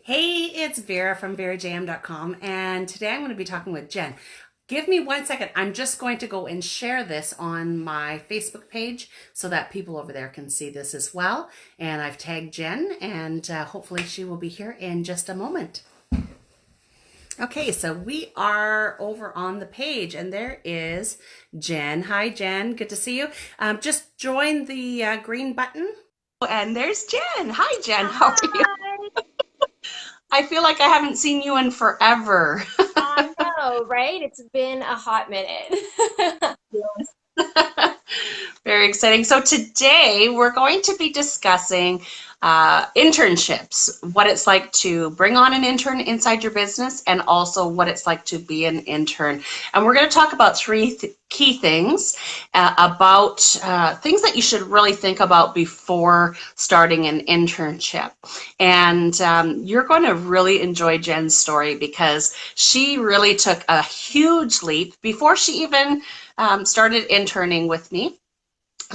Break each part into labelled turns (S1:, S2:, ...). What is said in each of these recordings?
S1: Hey, it's Vera from VERAJM.com, and today I'm going to be talking with Jen. Give me 1 second. I'm just going to go and share this on my Facebook page so that people over there can see this as well. And I've tagged Jen, and hopefully she will be here in just a moment. Okay, so we are over on the page, and there is Jen. Hi, Jen. Good to see you. Just join the green button. And there's Jen. Hi, Jen. How are you?
S2: Hi.
S1: I feel like I haven't seen you in forever.
S2: I know, right? It's been a hot minute.
S1: Very exciting. So today we're going to be discussing internships, what it's like to bring on an intern inside your business, and also what it's like to be an intern. And we're going to talk about three key things about things that you should really think about before starting an internship. And you're going to really enjoy Jen's story because she really took a huge leap before she even started interning with me.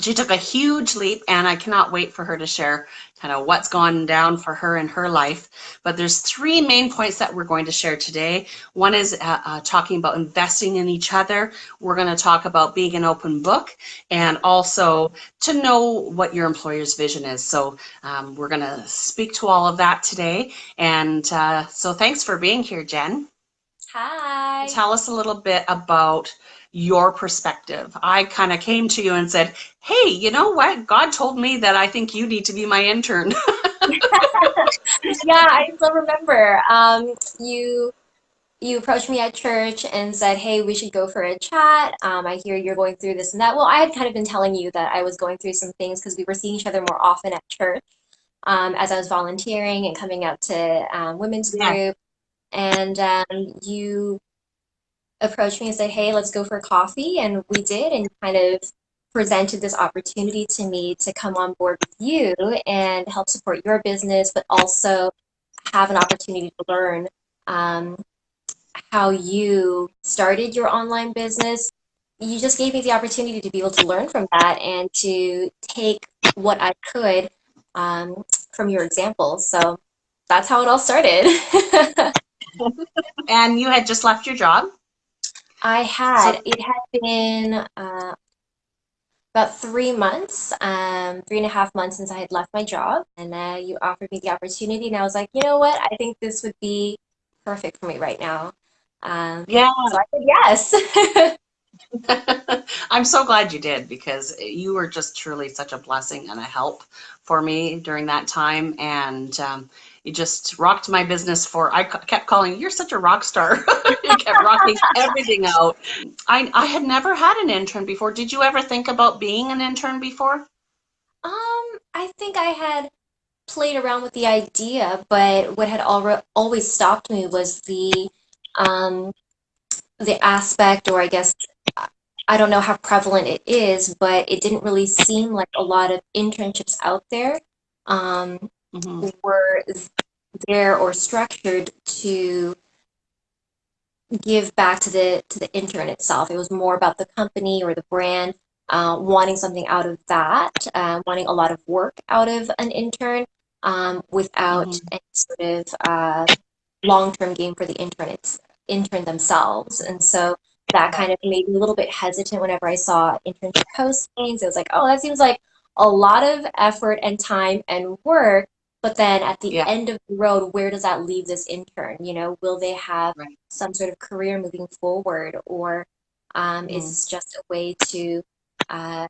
S1: She took a huge leap, and I cannot wait for her to share kind of what's gone down for her in her life. But there's three main points that we're going to share today. One is talking about investing in each other. We're going to talk about being an open book, and also to know what your employer's vision is. So we're going to speak to all of that today. And so thanks for being here, Jen.
S2: Hi.
S1: Tell us a little bit about your perspective. I kind of came to you and said, hey, you know what? God told me that I think you need to be my intern.
S2: Yeah, I still remember. You approached me at church and said, "Hey, we should go for a chat. I hear you're going through this and that." Well, I had kind of been telling you that I was going through some things because we were seeing each other more often at church, as I was volunteering and coming out to women's
S1: Yeah.
S2: group. And you approached me and said, "Hey, let's go for coffee." And we did, and kind of presented this opportunity to me to come on board with you and help support your business, but also have an opportunity to learn um, how you started your online business. You just gave me the opportunity to be able to learn from that and to take what I could from your examples. So that's how it all started.
S1: And you had just left your job. So
S2: It had been about 3 months, 3.5 months since I had left my job, and you offered me the opportunity, and I was like, you know what? I think this would be perfect for me right now.
S1: yeah,
S2: So I said yes.
S1: I'm so glad you did because you were just truly such a blessing and a help for me during that time. And you just rocked my business kept calling you, you're such a rock star. You kept rocking everything out. I had never had an intern before. Did you ever think about being an intern before?
S2: I think I had played around with the idea, but what had always stopped me was um, the aspect, or I guess I don't know how prevalent it is, but it didn't really seem like a lot of internships out there um,
S1: Hmm.
S2: were there or structured to give back to the intern itself. It was more about the company or the brand wanting something out of that, wanting a lot of work out of an intern without
S1: Hmm.
S2: any sort of long-term gain for the intern themselves. And so that kind of made me a little bit hesitant whenever I saw internship postings. It was like, oh, that seems like a lot of effort and time and work. But then at the
S1: Yeah,
S2: end of the road, where does that leave this intern? You know, will they have
S1: right.
S2: some sort of career moving forward, or is
S1: Mm.
S2: this just a way to uh,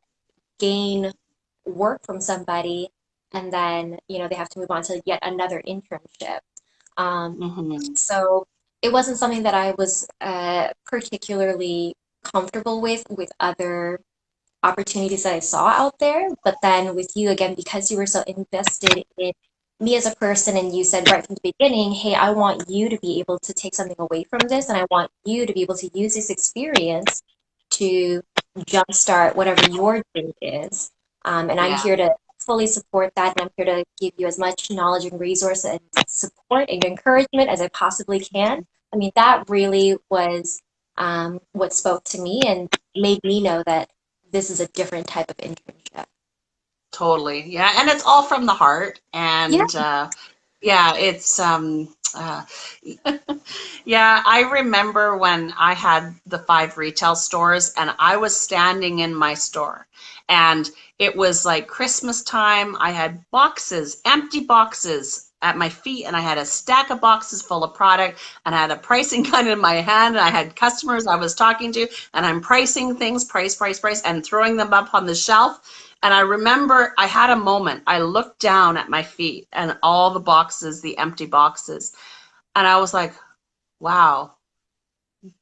S2: gain work from somebody and then, you know, they have to move on to yet another internship? Um,
S1: Hmm.
S2: so it wasn't something that I was particularly comfortable with other opportunities that I saw out there. But then with you again, because you were so invested in me as a person, and you said right from the beginning, hey, I want you to be able to take something away from this, and I want you to be able to use this experience to jumpstart whatever your dream is. And I'm
S1: Yeah,
S2: here to fully support that, and I'm here to give you as much knowledge and resource and support and encouragement as I possibly can. I mean, that really was what spoke to me and made me know that this is a different type of internship.
S1: totally. Yeah, and it's all from the heart.
S2: Yeah,
S1: And Yeah, it's yeah, I remember when I had the 5 retail stores and I was standing in my store and it was like Christmas time. I had boxes, empty boxes at my feet, and I had a stack of boxes full of product, and I had a pricing gun in my hand, and I had customers I was talking to, and I'm pricing things, price, and throwing them up on the shelf. And I remember I had a moment. I looked down at my feet and all the boxes, the empty boxes, and I was like, wow,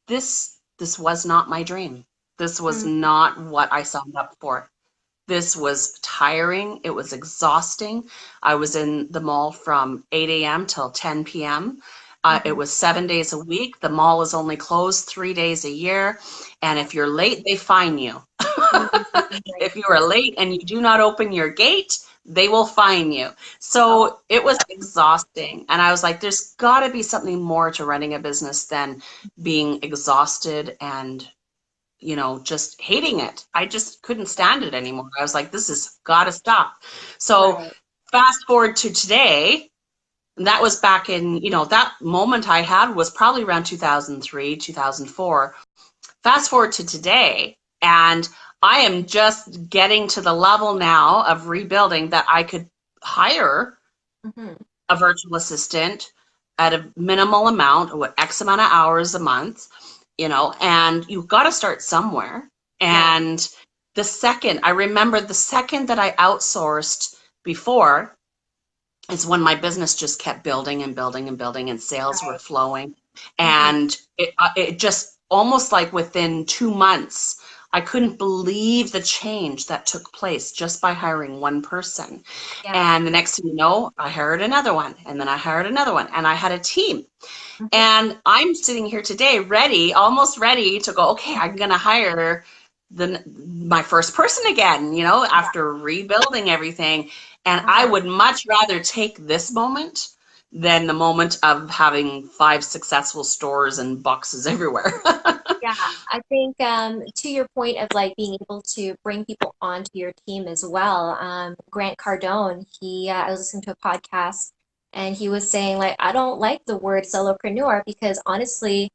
S1: this was not my dream. This was
S2: Mm,
S1: not what I signed up for. This was tiring. It was exhausting. I was in the mall from 8 a.m. till 10 p.m. It
S2: mhm,
S1: was 7 days a week. The mall is only closed 3 days a year. And if you're late, they fine you.
S2: mhm, right.
S1: If you are late and you do not open your gate, they will fine you.
S2: Oh,
S1: So it was exhausting. And I was like, there's got to be something more to running a business than being exhausted and, just hating it. I just couldn't stand it anymore. I was like, this has got to stop. So
S2: right.
S1: fast forward to today. And that was back in, that moment I had was probably around 2003, 2004. Fast forward to today, and I am just getting to the level now of rebuilding that I could hire
S2: Mhm,
S1: a virtual assistant at a minimal amount, what X amount of hours a month, and you've got to start somewhere.
S2: yeah.
S1: And I remember the second that I outsourced before is when my business just kept building and building and building, and sales were
S2: Right.
S1: flowing.
S2: Mhm,
S1: And it just almost like within 2 months, I couldn't believe the change that took place just by hiring one person.
S2: yeah.
S1: And the next thing you know, I hired another one, and then I hired another one, and I had a team.
S2: Mhm,
S1: And I'm sitting here today ready, almost ready to go, okay, I'm going to hire my first person again,
S2: yeah.
S1: after rebuilding everything. And I
S2: Uh-huh.
S1: would much rather take this moment than the moment of having 5 successful stores and boxes everywhere.
S2: Yeah, I think to your point of like being able to bring people onto your team as well. Grant Cardone, I was listening to a podcast and he was saying like, I don't like the word solopreneur because honestly,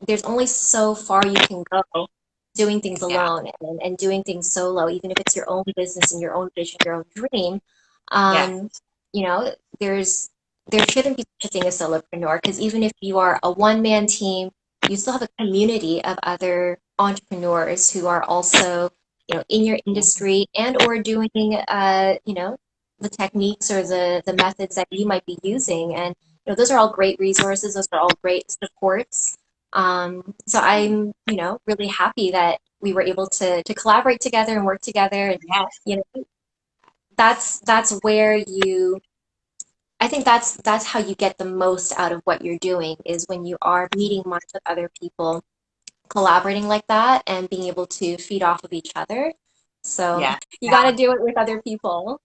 S2: there's only so far you can go doing things
S1: Yeah.
S2: alone and doing things solo, even if it's your own business and your own vision, your own dream.
S1: Yes.
S2: Um, you know, there shouldn't be such a thing as solopreneur because even if you are a one-man team, you still have a community of other entrepreneurs who are also, in your industry and or doing, the techniques or the methods that you might be using. And, those are all great resources. Those are all great supports. So I'm, really happy that we were able to collaborate together and work together. And,
S1: Yes.
S2: that's where I think that's how you get the most out of what you're doing is when you are meeting minds with other people, collaborating like that, and being able to feed off of each other. So
S1: Yeah.
S2: you got to do it with other people.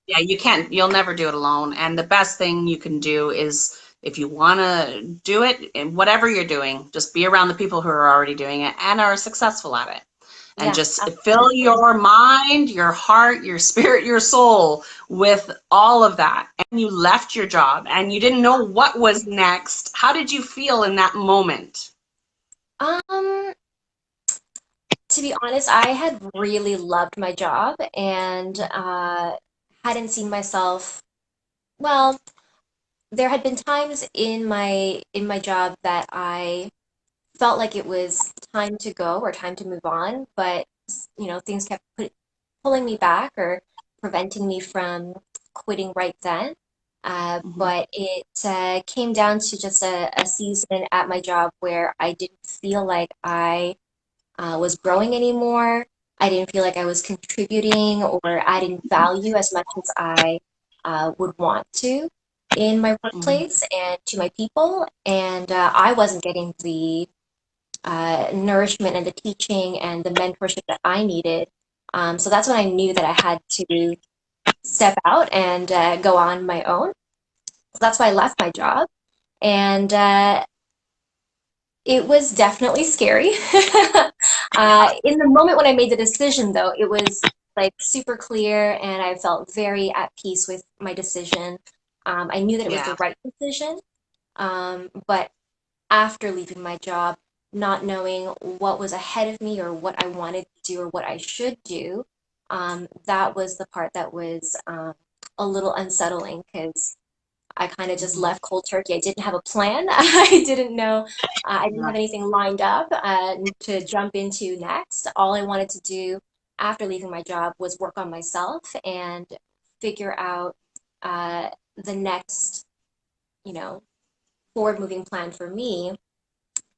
S1: Yeah, you'll never do it alone. And the best thing you can do is if you want to do it, and whatever you're doing, just be around the people who are already doing it and are successful at it. And
S2: Yeah,
S1: just fill
S2: absolutely.
S1: your mind, your heart, your spirit, your soul with all of that. And you left your job and you didn't know what was next. How did you feel in that moment?
S2: Um, to be honest, I had really loved my job and hadn't seen myself. Well, there had been times in my job that I felt like it was time to go or time to move on, but things kept pulling me back or preventing me from quitting right then.
S1: Mhm.
S2: But it came down to just a season at my job where I didn't feel like I was growing anymore. I didn't feel like I was contributing or adding value as much as I would want to in my
S1: Mhm.
S2: workplace and to my people. And I wasn't getting the nourishment and the teaching and the mentorship that I needed. So that's when I knew that I had to step out and go on my own. So that's why I left my job. And it was definitely scary. In the moment when I made the decision, though, it was like super clear and I felt very at peace with my decision. I knew that it was
S1: Yeah.
S2: the right decision, but after leaving my job, not knowing what was ahead of me or what I wanted to do or what I should do, that was the part that was a little unsettling because I kind of just
S1: Mhm.
S2: left cold turkey. I didn't have a plan. I didn't know, I didn't
S1: Yeah.
S2: have anything lined up to jump into next. All I wanted to do after leaving my job was work on myself and figure out the next, you know, forward moving plan for me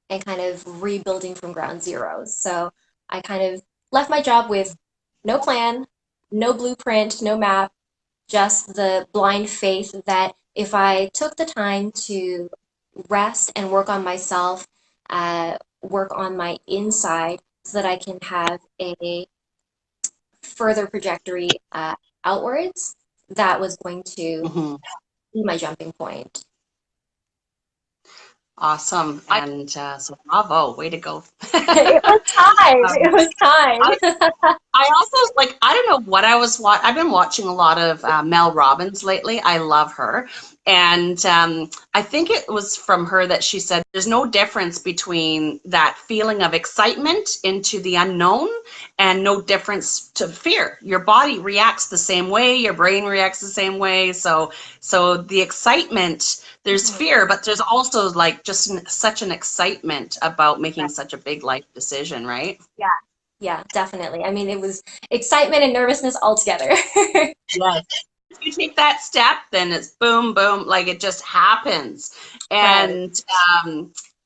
S2: and kind of rebuilding from ground zero. So I kind of left my job with no plan, no blueprint, no map, just the blind faith that if I took the time to rest and work on myself, work on my inside so that I can have a further trajectory outwards, that was going to
S1: Mhm.
S2: be my jumping point.
S1: Awesome. And so bravo, way to go.
S2: It was time.
S1: Um,
S2: It was
S1: I,
S2: time.
S1: I also like, I don't know what I was I've been watching a lot of Mel Robbins lately. I love her. And I think it was from her that she said there's no difference between that feeling of excitement into the unknown and no difference to fear. Your body reacts the same way, your brain reacts the same way. So the excitement, there's
S2: Mhm.
S1: fear, but there's also like just such an excitement about making such a big life decision, right?
S2: Yeah, yeah, definitely. I mean, it was excitement and nervousness all together.
S1: Yes. If you take that step, then it's boom, boom, like it just happens.
S2: Right.
S1: And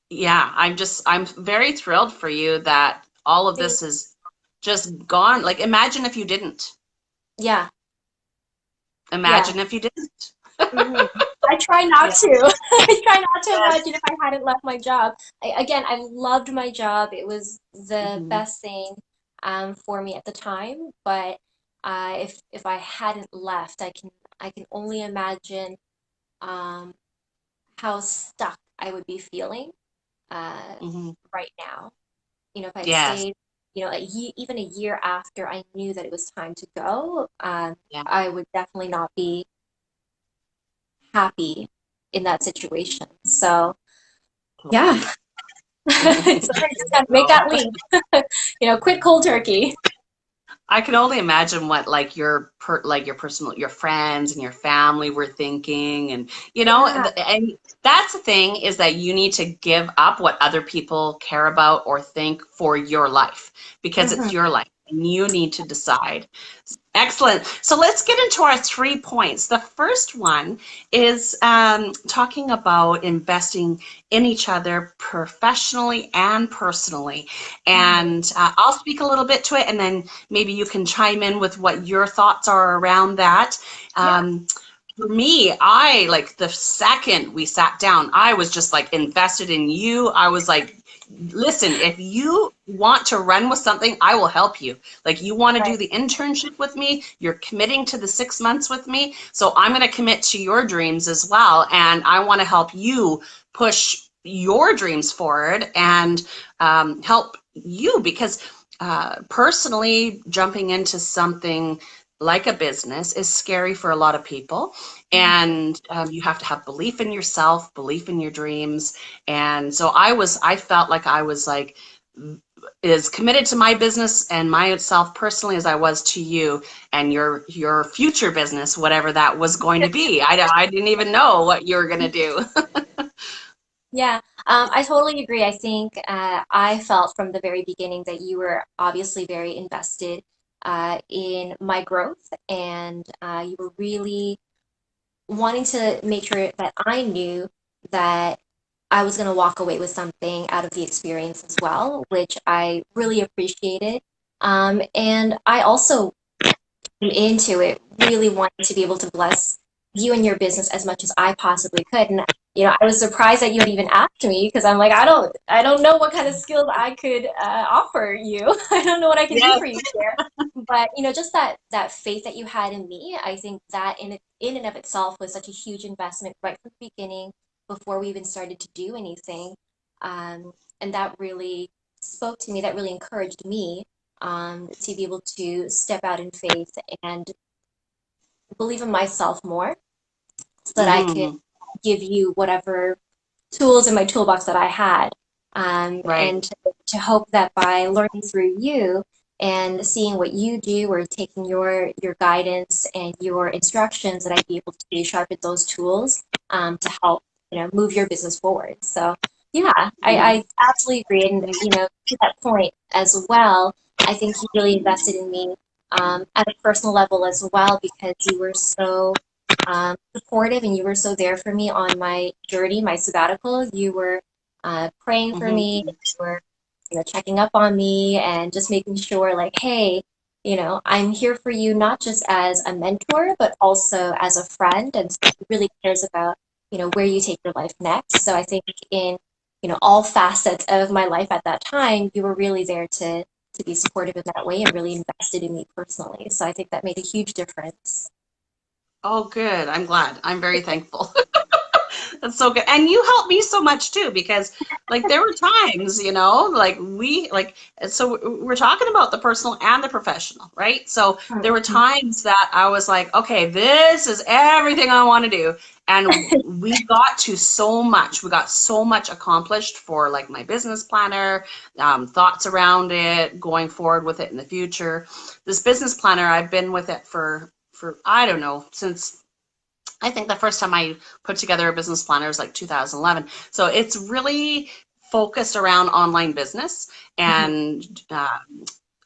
S1: yeah, I'm very thrilled for you that all of this is just gone. Like, imagine if you didn't.
S2: Yeah, yeah.
S1: Imagine if you didn't.
S2: hmm I try not
S1: Yeah.
S2: to. I try not to
S1: Yes.
S2: imagine if I hadn't left my job. Again, I loved my job. It was the
S1: Mhm.
S2: best thing for me at the time. But if I hadn't left, I can only imagine um, how stuck I would be feeling uh,
S1: Mhm.
S2: right now. If I'd
S1: Yes.
S2: stayed, even a year after I knew that it was time to go,
S1: Yeah.
S2: I would definitely not be happy in that situation. So yeah,
S1: Totally.
S2: sometimes you just gotta make that leap. Quit cold turkey.
S1: I can only imagine what like your personal your friends and your family were thinking, and
S2: Yeah.
S1: and that's the thing, is that you need to give up what other people care about or think for your life, because
S2: hmm
S1: it's your life and you need to decide. Excellent. So let's get into our 3 points. The first one is talking about investing in each other professionally and personally.
S2: hmm
S1: And I'll speak a little bit to it, and then maybe you can chime in with what your thoughts are around that.
S2: Yeah.
S1: For me, I like the second we sat down, I was just like invested in you. I was like, listen, if you want to run with something, I will help you. Like, you want to
S2: Right.
S1: do the internship with me, you're committing to the 6 months with me. So I'm going to commit to your dreams as well. And I want to help you push your dreams forward and help you, because personally, jumping into something like a business is scary for a lot of people.
S2: hmm
S1: And you have to have belief in yourself, belief in your dreams. And so I felt like I was like as committed to my business and myself personally as I was to you and your future business, whatever that was going to be. I didn't even know what you were going to do.
S2: Yeah, I totally agree. I think I felt from the very beginning that you were obviously very invested in my growth, and you were really wanting to make sure that I knew that I was going to walk away with something out of the experience as well, which I really appreciated. And I also came into it really wanting to be able to bless you and your business as much as I possibly could. And I was surprised that you had even asked me because I'm like, I don't know what kind of skills I could offer you. I don't know what I can do
S1: Yes.
S2: for you here. But just that faith that you had in me, I think that in and of itself was such a huge investment right from the beginning before we even started to do anything. And that really spoke to me, that really encouraged me to be able to step out in faith and believe in myself more. so that I could
S1: Mm-hmm.
S2: give you whatever tools in my toolbox that I had.
S1: Right.
S2: And to hope that by learning through you and seeing what you do or taking your guidance and your instructions, that I'd be able to sharpen those tools to help, move your business forward. So yeah, I absolutely agree. And, to that point as well, I think you really invested in me at a personal level as well, because you were so supportive and you were so there for me on my journey, my sabbatical. You were praying for me,
S1: Mm-hmm.
S2: you were, checking up on me and just making sure, like, hey, I'm here for you not just as a mentor, but also as a friend, and someone who really cares about, where you take your life next. So I think in, all facets of my life at that time, you were really there to be supportive in that way and really invested in me personally. So I think that made a huge difference.
S1: Oh, good. I'm glad. I'm very thankful. That's so good. And you helped me so much too, because like there were times, so we're talking about the personal and the professional, right? So there were
S2: Mhm.
S1: times that I was like, okay, this is everything I want to do. And we got to so much. We got so much accomplished for like my business planner, thoughts around it, going forward with it in the future. This business planner, I've been with it for I don't know, since I think the first time I put together a business planner was like 2011. So it's really focused around online business
S2: Mhm.
S1: and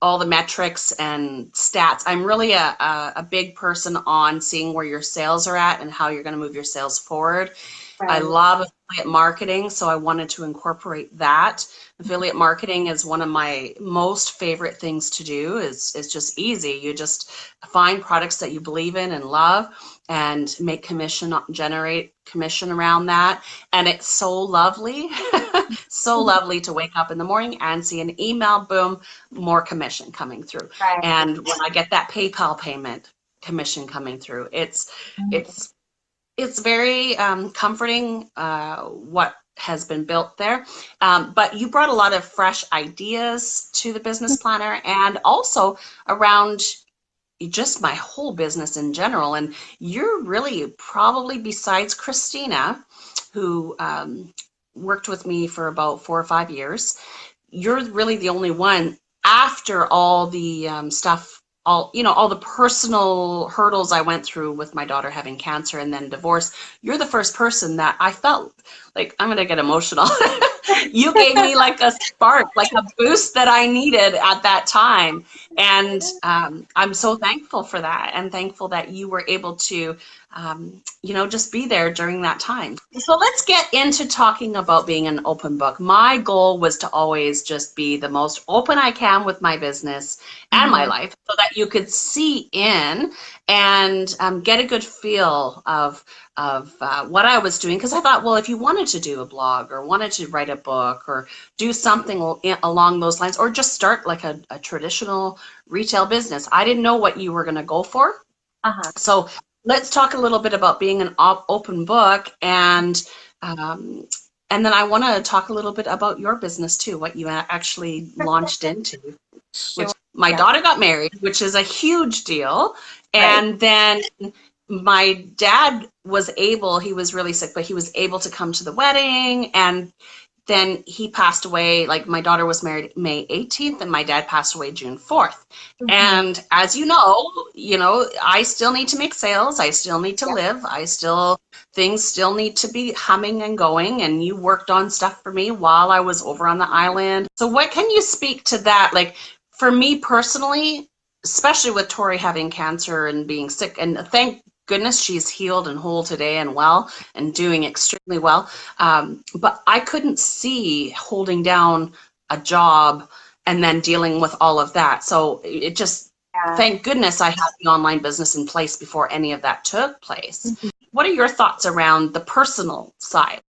S1: all the metrics and stats. I'm really a big person on seeing where your sales are at and how you're going to move your sales forward. I
S2: Right.
S1: love affiliate marketing, so I wanted to incorporate that. Affiliate marketing is one of my most favorite things to do. It's just easy. You just find products that you believe in and love and make commission, generate commission around that. And it's so lovely, so lovely to wake up in the morning and see an email, boom, more commission coming through.
S2: Right.
S1: And when I get that PayPal payment, commission coming through, it's it's very comforting what has been built there. But you brought a lot of fresh ideas to the business planner and also around just my whole business in general. And you're really probably, besides Christina, who worked with me for about 4 or 5 years, you're really the only one after all the stuff, all the personal hurdles I went through with my daughter having cancer and then divorce. You're the first person that I felt like, I'm gonna get emotional. You gave me like a spark, like a boost that I needed at that time. And I'm so thankful for that, and thankful that you were able to just be there during that time. So let's get into talking about being an open book. My goal was to always just be the most open I can with my business and my
S2: Mhm.
S1: life, so that you could see in and get a good feel of what I was doing. Because I thought, well, if you wanted to do a blog or wanted to write a book or do something along those lines, or just start like a traditional retail business, I didn't know what you were going to go for.
S2: Uh-huh.
S1: So let's talk a little bit about being an open book, um, and then I want to talk a little bit about your business too, what you actually launched into, which
S2: Sure.
S1: my
S2: Yeah.
S1: daughter got married, which is a huge deal.
S2: Right.
S1: And then my dad he was really sick, but he was able to come to the wedding, and then he passed away. Like, my daughter was married May 18th and my dad passed away June 4th.
S2: Mhm.
S1: And as I still need to make sales. I still need to
S2: Yep.
S1: live. Things still need to be humming and going. And you worked on stuff for me while I was over on the island. So what can you speak to that? Like, for me personally, especially with Tori having cancer and being sick, and thank goodness she's healed and whole today and well and doing extremely well. But I couldn't see holding down a job and then dealing with all of that. So it just,
S2: Yeah.
S1: thank goodness I had the online business in place before any of that took place.
S2: Mhm.
S1: What are your thoughts around the personal side?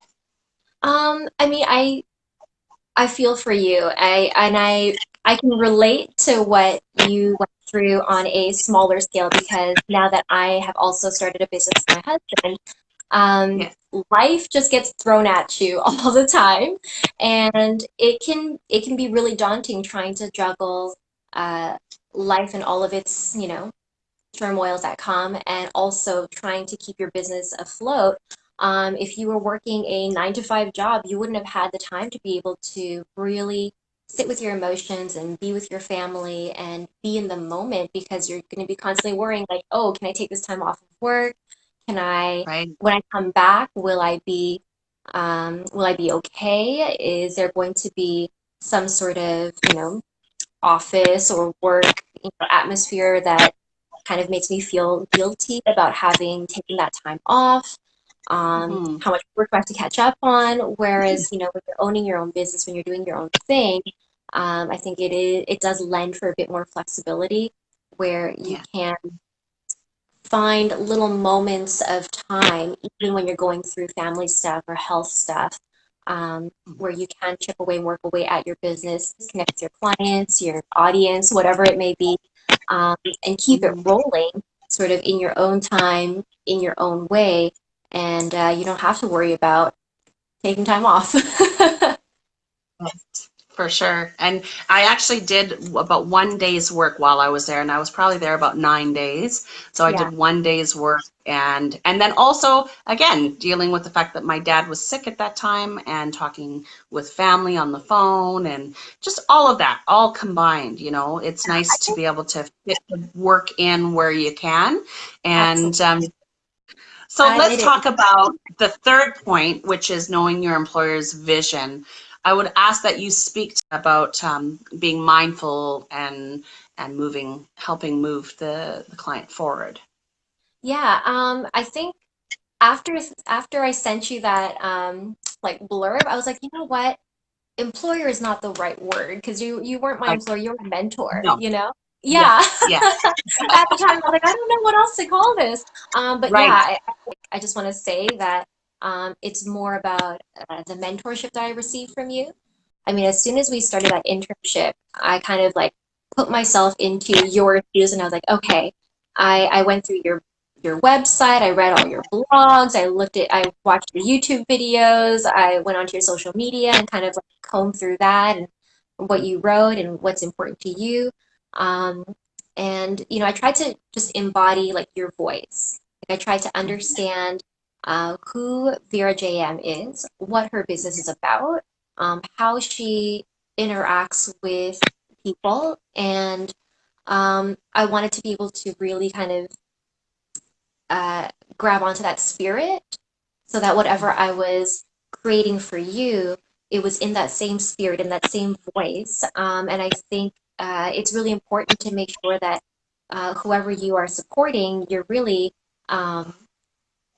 S2: I mean, I feel for you. I can relate to what you went through on a smaller scale, because now that I have also started a business with my husband, um,
S1: Yes.
S2: life just gets thrown at you all the time, and it can be really daunting trying to juggle uh, life and all of its, turmoils that come, and also trying to keep your business afloat. If you were working a 9 to 5 job, you wouldn't have had the time to be able to really sit with your emotions and be with your family and be in the moment, because you're going to be constantly worrying like, oh, can I take this time off of work? Can I,
S1: Right.
S2: when I come back, will I be okay? Is there going to be some sort of, office or work, atmosphere that kind of makes me feel guilty about having taken that time off?
S1: Hmm.
S2: How much work do I have to catch up on? Whereas, when you're owning your own business, when you're doing your own thing, I think it does lend for a bit more flexibility, where you
S1: Yeah.
S2: can find little moments of time, even when you're going through family stuff or health stuff, where you can chip away, work away at your business, connect with your clients, your audience, whatever it may be, and keep it
S1: Mhm.
S2: rolling sort of in your own time, in your own way. And you don't have to worry about taking time off.
S1: For sure. And I actually did about 1 day's work while I was there, and I was probably there about 9 days. So I
S2: Yeah.
S1: did 1 day's work, and then also again dealing with the fact that my dad was sick at that time and talking with family on the phone and just all of that all combined. It's
S2: I
S1: nice to
S2: think
S1: be able to fit the work in where you can. And
S2: absolutely.
S1: so let's
S2: It is.
S1: talk about the third point, which is knowing your employer's vision. I would ask that you speak about being mindful and helping move the client forward.
S2: Yeah. I think after I sent you that like blurb, I was like, you know what? Employer is not the right word, because you weren't my
S1: Okay.
S2: employer, you're a mentor,
S1: No.
S2: Yeah.
S1: Yes. Yes.
S2: At the time, I was like, I don't know what else to call this. But yeah,
S1: Right.
S2: I just want to say that it's more about the mentorship that I received from you. I mean, as soon as we started that internship, I kind of like put myself into your shoes, and I was like, okay, I went through your website, I read all your blogs, I watched your YouTube videos, I went onto your social media and kind of like combed through that and what you wrote and what's important to you. Um, and I tried to just embody like your voice. Like I tried to understand who Vera JM is, what her business is about, how she interacts with people, and I wanted to be able to really kind of uh, grab onto that spirit, so that whatever I was creating for you, it was in that same spirit, in that same voice. And I think it's really important to make sure that whoever you are supporting, you're really um,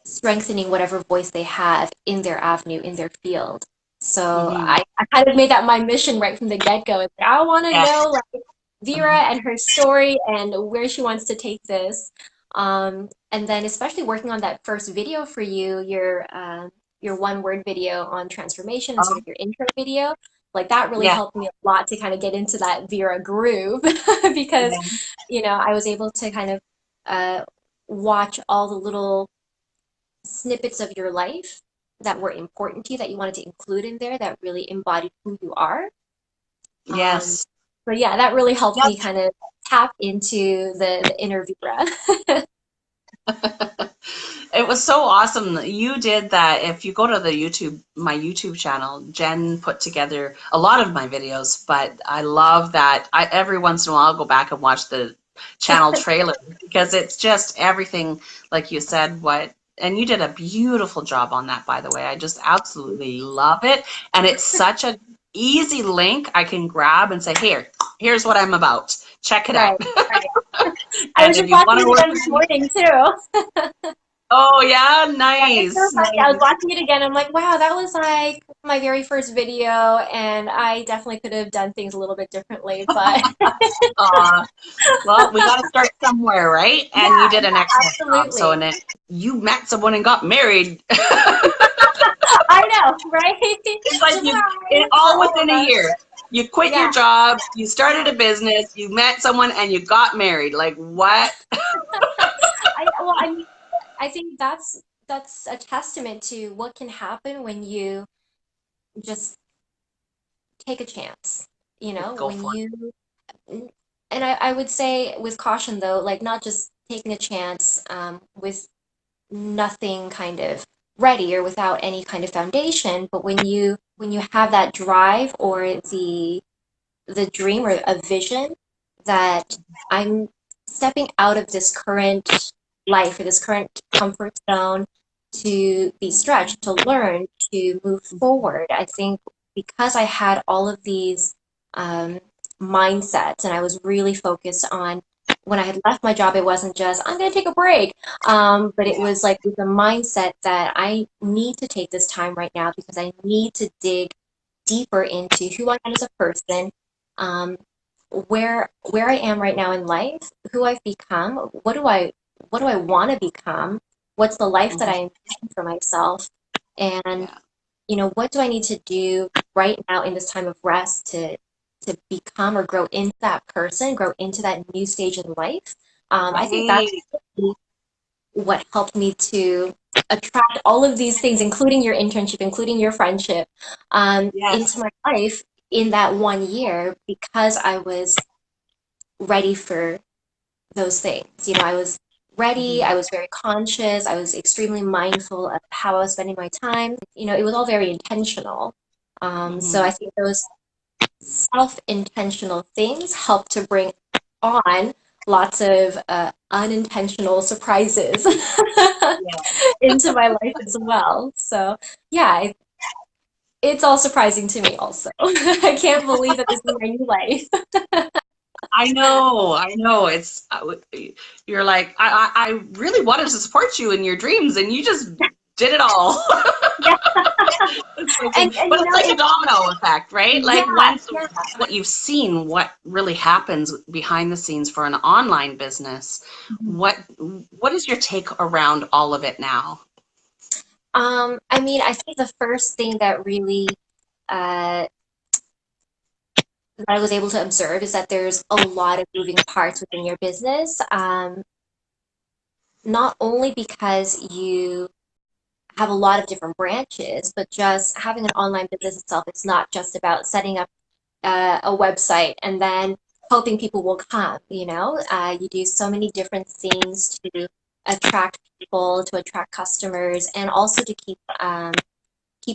S2: strengthening whatever voice they have in their avenue, in their field. So
S1: Mm-hmm.
S2: I kind of made that my mission right from the get-go. It's like, I want to
S1: Yeah.
S2: know like Vera and her story and where she wants to take this. And then especially working on that first video for you, your one word video on transformation and sort
S1: Oh,
S2: of your intro video, like that really
S1: yeah.
S2: helped me a lot to kind of get into that Vera groove because,
S1: Yeah.
S2: I was able to kind of watch all the little snippets of your life that were important to you that you wanted to include in there that really embodied who you are. Um,
S1: Yes.
S2: so yeah, that really helped
S1: Yep.
S2: me kind of tap into the inner Vera.
S1: It was so awesome that you did that. If you go to my YouTube channel, Jen put together a lot of my videos, but I love that every once in a while I'll go back and watch the channel trailer because it's just everything, like you said, and you did a beautiful job on that, by the way. I just absolutely love it. And it's such an easy link I can grab and say, here's what I'm about. Check it out.
S2: Right, right. I
S1: And
S2: was
S1: if
S2: just
S1: you
S2: watching
S1: want to
S2: it
S1: work
S2: again this
S1: with me,
S2: morning too.
S1: oh yeah,
S2: Yeah, it's so
S1: nice,
S2: funny. I was
S1: nice.
S2: watching it again. I'm like, wow, that was like my very first video, and I definitely could have done things a little bit differently, but
S1: Uh, well, we got to start somewhere, right?
S2: yeah,
S1: And you did an
S2: yeah,
S1: excellent job. So,
S2: absolutely.
S1: you met someone and got married.
S2: I know, right?
S1: It's like it
S2: Surprise for
S1: all
S2: all of
S1: within a
S2: us.
S1: year. You quit
S2: Yeah,
S1: your job, you
S2: yeah.
S1: started a business, you met someone, and you got married. Like what?
S2: I mean, I think that's a testament to what can happen when you just take a chance.
S1: Go
S2: When
S1: for it.
S2: you I would say with caution though, like not just taking a chance with nothing kind of ready or without any kind of foundation, but when you have that drive or the dream or a vision that I'm stepping out of this current life or this current comfort zone to be stretched, to learn, to move forward. I think because I had all of these mindsets and I was really focused on when I had left my job, it wasn't just, I'm going to take a break. But it was like with the mindset that I need to take this time right now because I need to dig deeper into who I am as a person, um, where I am right now in life, who I've become, what do I want to become, what's the life that I
S1: Mhm.
S2: envision for myself, and
S1: Yeah.
S2: what do I need to do right now in this time of rest to become or grow into that person, grow into that new stage in life. I think that's
S1: Right.
S2: what helped me to attract all of these things, including your internship, including your friendship, into
S1: Yes.
S2: my life in that 1 year because I was ready for those things. I was ready,
S1: Mhm.
S2: I was very conscious, I was extremely mindful of how I was spending my time. It was all very intentional. So I
S1: Mhm.
S2: think those self-intentional things help to bring on lots of unintentional surprises
S1: Yeah.
S2: into my life as well. So yeah, it's all surprising to me also. I can't believe that this is my new life.
S1: I know, I know. You're like, I really wanted to support you in your dreams, and you just did it all.
S2: Yeah,
S1: But it's like a
S2: it's
S1: domino effect, right?
S2: yeah,
S1: Like once
S2: yeah.
S1: what you've seen, what really happens behind the scenes for an online business, what is your take around all of it now?
S2: I mean, I think the first thing that really uh, that I was able to observe is that there's a lot of moving parts within your business. Not only because you have a lot of different branches, but just having an online business itself, it's not just about setting up a website and then hoping people will come. You do so many different things to attract people, to attract customers, and also to keep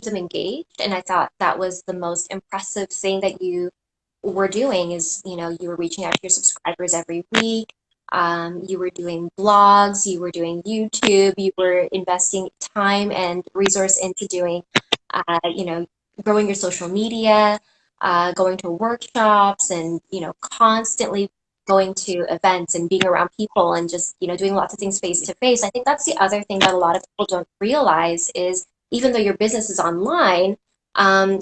S2: them engaged. And I thought that was the most impressive thing that you were doing is, you were reaching out to your subscribers every week. You were doing blogs, you were doing YouTube, you were investing time and resource into doing, growing your social media, going to workshops and, constantly going to events and being around people and just, doing lots of things face to face. I think that's the other thing that a lot of people don't realize is even though your business is online,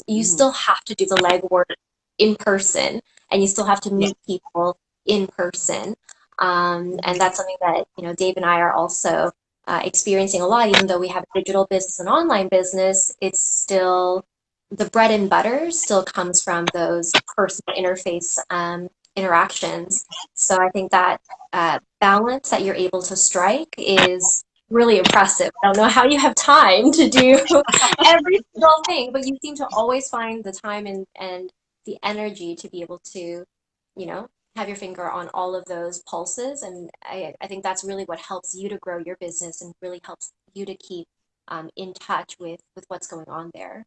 S2: you
S1: Mhm.
S2: still have to do the legwork in person and you still have to
S1: Yeah.
S2: meet people in person. And that's something that, Dave and I are also experiencing a lot, even though we have a digital business and online business, it's still the bread and butter still comes from those personal interface interactions. So I think that balance that you're able to strike is really impressive. I don't know how you have time to do every single thing, but you seem to always find the time and the energy to be able to, have your finger on all of those pulses. And I think that's really what helps you to grow your business and really helps you to keep in touch with what's going on there.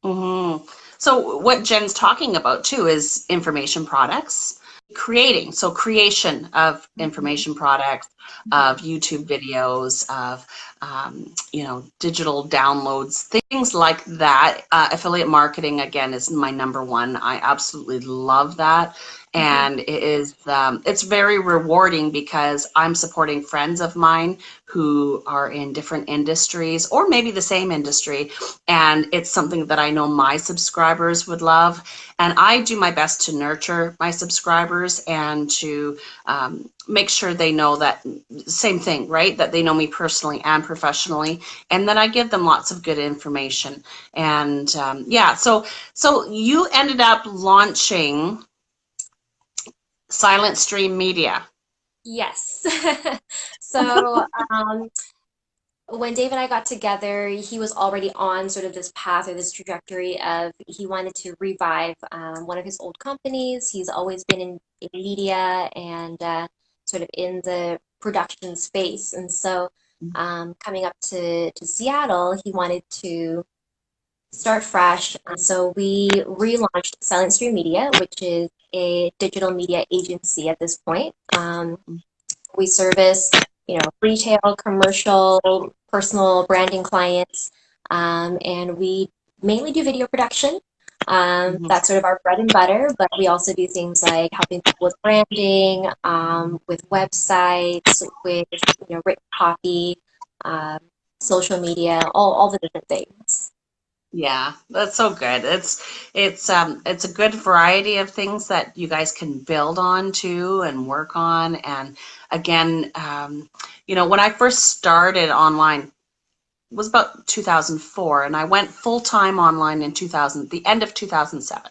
S1: Hmm. So what Jen's talking about too is information products, creation of
S2: Mhm,
S1: information products,
S2: mhm,
S1: of YouTube videos, of digital downloads, things like that. Affiliate marketing again is my number one. I absolutely love that.
S2: mhm.
S1: And it's very rewarding because I'm supporting friends of mine who are in different industries or maybe the same industry, and it's something that I know my subscribers would love. And I do my best to nurture my subscribers and to make sure they know that same thing, right? That they know me personally and professionally, and then I give them lots of good information. And yeah, so you ended up launching Silent Stream Media.
S2: Yes. So when Dave and I got together, he was already on sort of this path or this trajectory of he wanted to revive one of his old companies. He's always been in media and sort of in the production space. And so coming up to Seattle, he wanted to start fresh. And so we relaunched Silent Stream Media, which is a digital media agency at this point. We service, retail, commercial, personal branding clients, and we mainly do video production. That's sort of our bread and butter, but we also do things like helping people with branding, with websites, with written copy, social media, all the different things.
S1: Yeah, that's so good. It's a good variety of things that you guys can build on to and work on. And again, when I first started online, it was about 2004, and I went full time online in the end of 2007.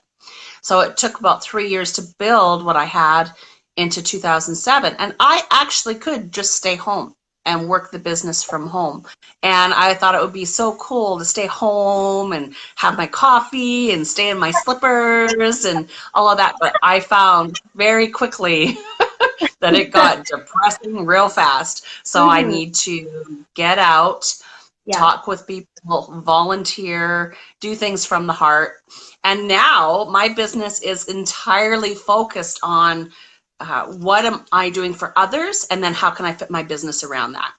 S1: So it took about 3 years to build what I had into 2007, and I actually could just stay home and work the business from home. And I thought it would be so cool to stay home and have my coffee and stay in my slippers and all of that. But I found very quickly that it got depressing real fast. So I need to get out, talk with people, volunteer, do things from the heart. And now my business is entirely focused on what am I doing for others, and then how can I fit my business around that?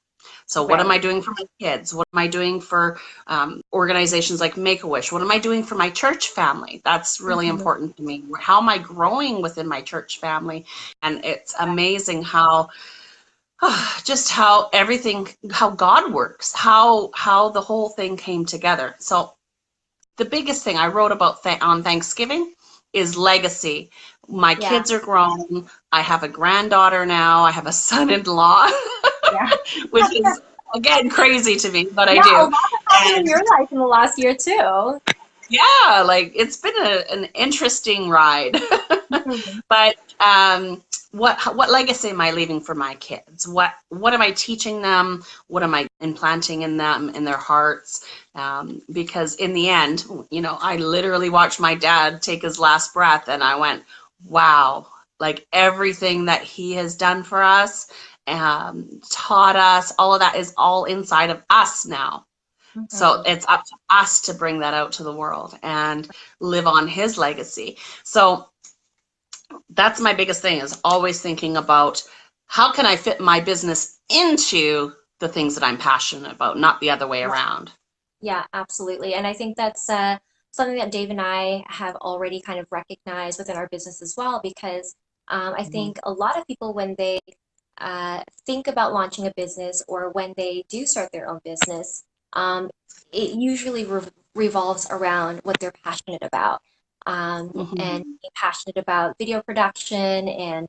S1: So what am I doing for my kids? What am I doing for organizations like Make-A-Wish? What am I doing for my church family? That's really important to me. How am I growing within my church family? And it's amazing how just how God works, how the whole thing came together. So the biggest thing I wrote about on Thanksgiving is legacy. My kids are grown. I have a granddaughter now. I have a son-in-law, which is, again, crazy to me, but I do.
S2: A lot has happened in your life in the last year, too.
S1: Yeah, like it's been an interesting ride. But what legacy am I leaving for my kids? What am I teaching them? What am I implanting in them, in their hearts? Because in the end, I literally watched my dad take his last breath, and I went, wow, like everything that he has done for us, taught us, all of that is all inside of us now. So it's up to us to bring that out to the world and live on his legacy. So that's my biggest thing, is always thinking about how can I fit my business into the things that I'm passionate about, not the other way around.
S2: Yeah, absolutely. And I think that's something that Dave and I have already kind of recognized within our business as well, because I think a lot of people, when they think about launching a business, or when they do start their own business, it usually revolves around what they're passionate about. And being passionate about video production and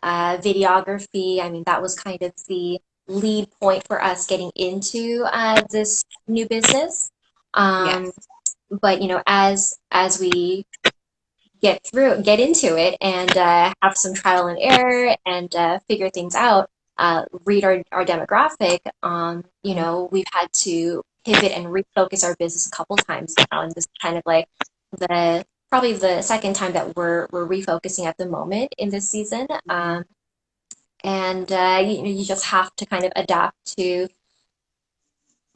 S2: videography. I mean, that was kind of the lead point for us getting into this new business. But as we get into it and have some trial and error and figure things out, read our demographic, we've had to pivot and refocus our business a couple times now, and this is kind of like probably the second time that we're refocusing at the moment in this season. And you just have to kind of adapt to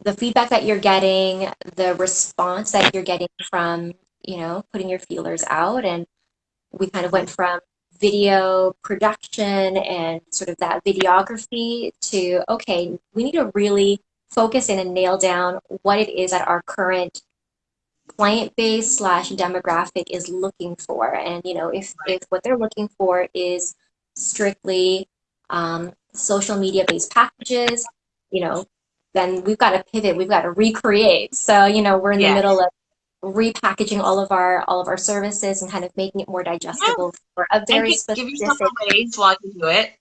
S2: the feedback that you're getting, the response that you're getting from putting your feelers out. And we kind of went from video production and sort of that videography to, okay, we need to really focus in and nail down what it is that our current client base / demographic is looking for. And if what they're looking for is strictly social media based packages, then we've got to pivot, we've got to recreate. So we're in the middle of repackaging all of our services and kind of making it more digestible for a very specific.
S1: Give yourself a raise while you do it.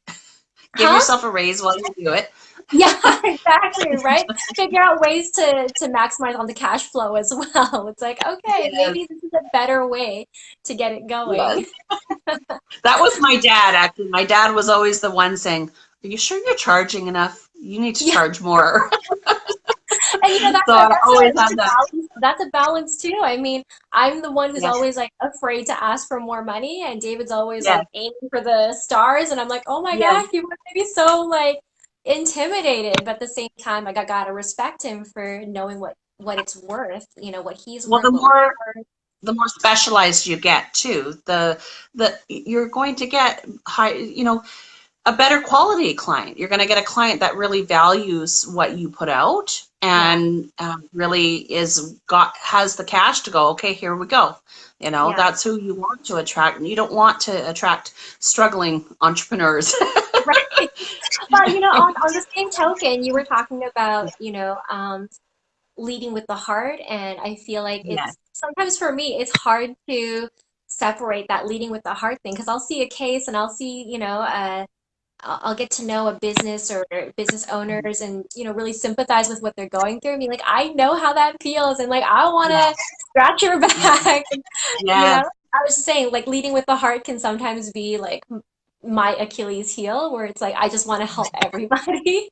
S1: Give yourself a raise while you do it.
S2: Yeah, exactly, right? Figure out ways to maximize on the cash flow as well. It's like, okay, maybe this is a better way to get it going.
S1: Yes. That was my dad, actually. My dad was always the one saying, are you sure you're charging enough? You need to charge more.
S2: And you know,
S1: So I always
S2: that's
S1: have
S2: a
S1: that.
S2: balance. That's a balance too. I mean, I'm the one who's
S1: Yeah.
S2: always like afraid to ask for more money, and David's always
S1: Yes.
S2: like aiming for the stars, and I'm like, oh my
S1: Yes.
S2: gosh, people are gonna be so like intimidated. But at the same time, like I gotta respect him for knowing what it's worth, you know, what he's
S1: Well,
S2: worth, what we're worth.
S1: the more specialized you get too, the you're going to get high, a better quality client. You're going to get a client that really values what you put out
S2: Yeah,
S1: and really has the cash to go. Okay, here we go.
S2: yeah.
S1: That's who you want to attract, and you don't want to attract struggling entrepreneurs.
S2: Right. But you know, on the same token, you were talking about, you know, leading with the heart, and I feel like
S1: Yes.
S2: it's sometimes for me it's hard to separate that leading with the heart thing because I'll see a case and I'll see, you know, I'll get to know a business or business owners and, you know, really sympathize with what they're going through. I mean, like, I know how that feels and like I want
S1: Yeah.
S2: to scratch your back. You
S1: Yeah.
S2: know, I was just saying, like, leading with the heart can sometimes be like my Achilles heel, where it's like I just want to help everybody.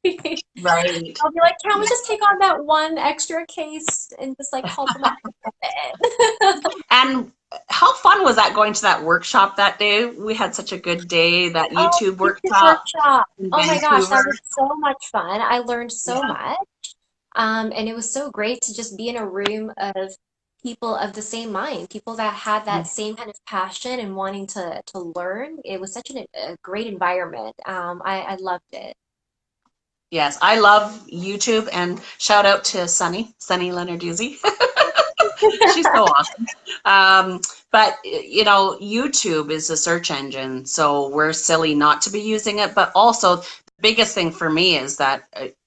S1: Right.
S2: I'll be like, can't we just take on that one extra case and just like help them out a bit?
S1: And how fun was that going to that workshop that day? We had such a good day, that
S2: Oh,
S1: YouTube
S2: YouTube
S1: workshop
S2: workshop.
S1: in
S2: Oh my gosh, that
S1: Vancouver.
S2: was so much fun. I learned so
S1: Yeah.
S2: much. And it was so great to just be in a room of people of the same mind, people that had that same kind of passion and wanting to learn. It was such a great environment. I loved it.
S1: Yes, I love YouTube, and shout out to Sunny Lenarduzzi. She's so awesome. But YouTube is a search engine, so we're silly not to be using it. But also, the biggest thing for me is that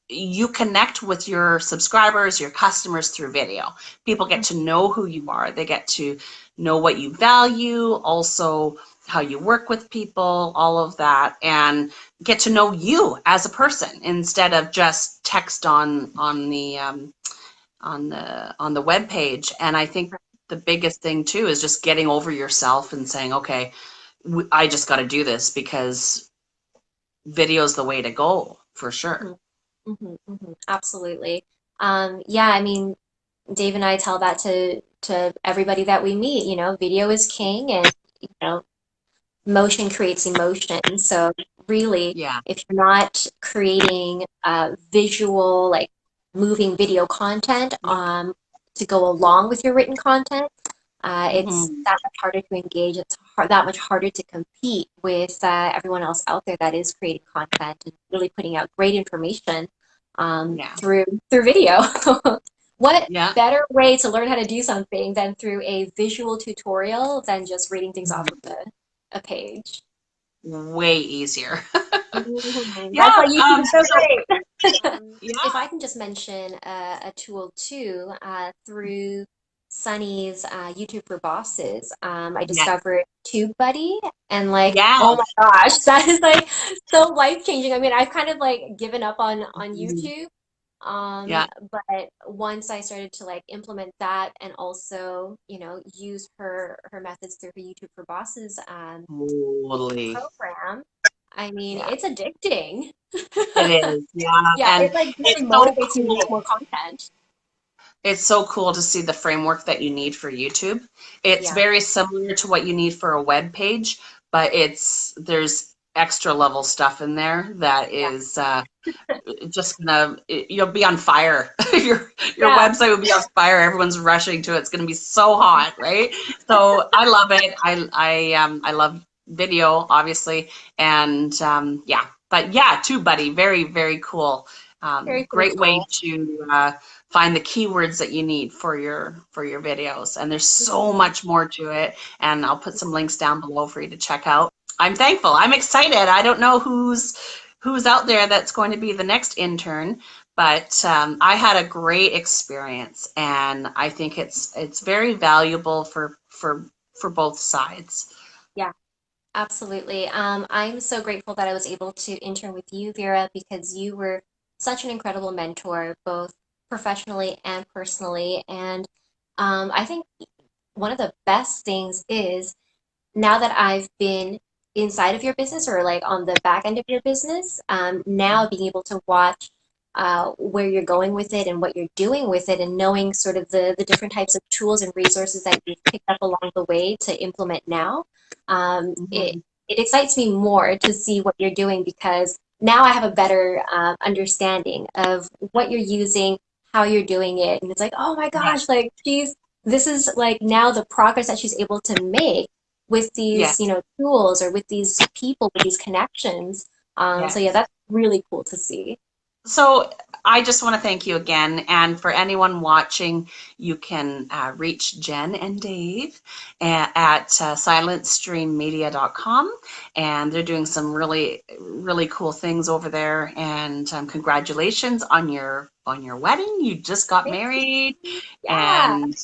S1: you connect with your subscribers, your customers through video. People get to know who you are. They get to know what you value, also how you work with people, all of that, and get to know you as a person instead of just text on the web page. And I think the biggest thing too is just getting over yourself and saying, okay, I just got to do this because video is the way to go for sure.
S2: Absolutely. Yeah, I mean, Dave and I tell that to everybody that we meet, you know, video is king and you know, motion creates emotion. So really,
S1: Yeah.
S2: if you're not creating visual, like moving video content to go along with your written content, it's
S1: Hmm.
S2: that much harder to engage. It's that much harder to compete with everyone else out there that is creating content and really putting out great information
S1: Yeah.
S2: through video. What
S1: Yeah.
S2: better way to learn how to do something than through a visual tutorial than just reading things off of a page?
S1: Way easier. Yeah.
S2: That's why YouTube is so great. If
S1: Yeah.
S2: I can just mention a tool too, through Sunny's YouTube for Bosses, I
S1: Yeah.
S2: discovered TubeBuddy, and like, oh
S1: Yes.
S2: my gosh, that is like so life-changing. I mean, I've kind of like given up on
S1: Mhm.
S2: YouTube,
S1: Yeah.
S2: but once I started to like implement that and also, you know, use her methods through her YouTube for Bosses
S1: Totally.
S2: program, I mean,
S1: Yeah.
S2: it's addicting.
S1: It is. Yeah.
S2: Yeah,
S1: And
S2: it like
S1: it's
S2: really
S1: so
S2: motivates you to make
S1: cool.
S2: more content.
S1: It's so cool to see the framework that you need for YouTube. It's
S2: Yeah,
S1: very similar to what you need for a web page, but there's extra level stuff in there that
S2: yeah,
S1: is just gonna you'll be on fire. Your
S2: yeah.
S1: website will be on fire. Everyone's rushing to it. It's gonna be so hot, right? So I love it. I love video, obviously, and yeah. But yeah, too, buddy. Very, very cool.
S2: Very cool
S1: Great way
S2: tool.
S1: to find the keywords that you need for your videos. And there's so
S2: Mhm.
S1: much more to it. And I'll put some links down below for you to check out. I'm thankful. I'm excited. I don't know who's out there that's going to be the next intern, but I had a great experience, and I think it's very valuable for both sides.
S2: Yeah, absolutely. I'm so grateful that I was able to intern with you, Vera, because you were such an incredible mentor, both professionally and personally. And I think one of the best things is now that I've been inside of your business or like on the back end of your business, now being able to watch where you're going with it and what you're doing with it, and knowing sort of the different types of tools and resources that you've picked up along the way to implement now.
S1: Mhm.
S2: It excites me more to see what you're doing, because now I have a better understanding of what you're using, how you're doing it, and it's like, oh my
S1: Yeah.
S2: gosh, like this is like now the progress that she's able to make with
S1: Yeah.
S2: these, tools, or with these people, with these connections. So yeah,
S1: Yes.
S2: that's really cool to see.
S1: So I just want to thank you again. And for anyone watching, you can reach Jen and Dave at silentstreammedia.com. And they're doing some really, really cool things over there. And congratulations on your wedding. You just got
S2: Thank
S1: married.
S2: you. Yeah.
S1: And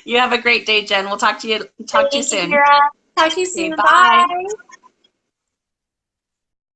S1: you have a great day, Jen. We'll talk to you
S2: Thank you,
S1: soon.
S2: Vera. Talk to you
S1: Okay,
S2: soon.
S1: bye.
S2: Bye.